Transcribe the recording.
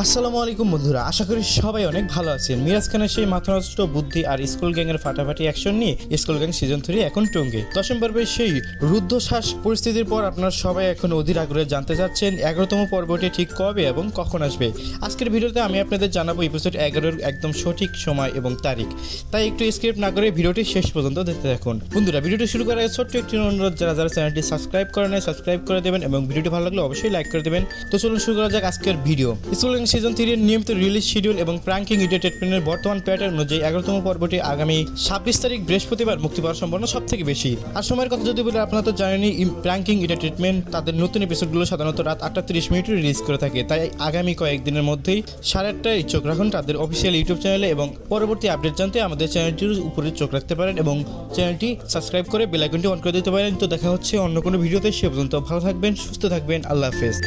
আসসালামু আলাইকুম বন্ধুরা, আশা করি সবাই অনেক ভালো আছেন। মিরাজ খানের সেই মাথানষ্ট বুদ্ধি আর স্কুল গ্যাংয়ের ফাটাফাটি অ্যাকশন নিয়ে স্কুল গ্যাং সিজন 3 এখন টঙ্গে 10ম পর্বের সেই রুদ্ধশ্বাস পরিস্থিতির পর আপনারা সবাই এখন অধীর আগ্রহে জানতে চাচ্ছেন 11তম পর্বটি ঠিক কবে এবং কখন আসবে। আজকের ভিডিওতে আমি আপনাদের জানাবো এপিসোড 11-এর একদম সঠিক সময় এবং তারিখ, তাই একটু স্কিপ না করে ভিডিওটি শেষ পর্যন্ত দেখতে থাকুন। বন্ধুরা, ভিডিওটি শুরু করার আগে ছোট্ট একটি অনুরোধ, যারা চ্যানেলটি সাবস্ক্রাইব করে নেয় সাবস্ক্রাইব করে দেবেন এবং ভিডিওটি ভালো লাগলে অবশ্যই লাইক করে দেবেন। তো চলুন শুরু করা যাক আজকের ভিডিও। স্কুল গ্যাং সিজন 3 এর নিয়মিত রিলিজ শিডিউল এবং প্র্যাঙ্কিং এন্টারটেইনমেন্টের বর্তমান প্যাটার্ন অনুযায়ী 11তম পর্বটি আগামী 26 তারিখ বৃহস্পতিবার মুক্তি পাওয়ার সম্ভাবনা সব থেকে বেশি। আর সময়ের কথা যদি বলি, আপনারা তো জানেনই প্র্যাঙ্কিং এন্টারটেইনমেন্ট তাদের নতুন এপিসোডগুলো সাধারণত রাত 8:30 রিলিজ করে থাকে, তাই আগামী কয়েকদিনের মধ্যেই 8:30টায় চোখ রাখুন তাদের অফিসিয়াল ইউটিউব চ্যানেলে এবং পরবর্তী আপডেট জানতে আমাদের চ্যানেলটির উপরে চোখ রাখতে পারেন এবং চ্যানেলটি সাবস্ক্রাইব করে বেল আইকনটি অন করে দিতে পারেন। তো দেখা হচ্ছে অন্য কোনো ভিডিওতে, সে পর্যন্ত ভালো থাকবেন, সুস্থ থাকবেন, আল্লাহ হাফেজ।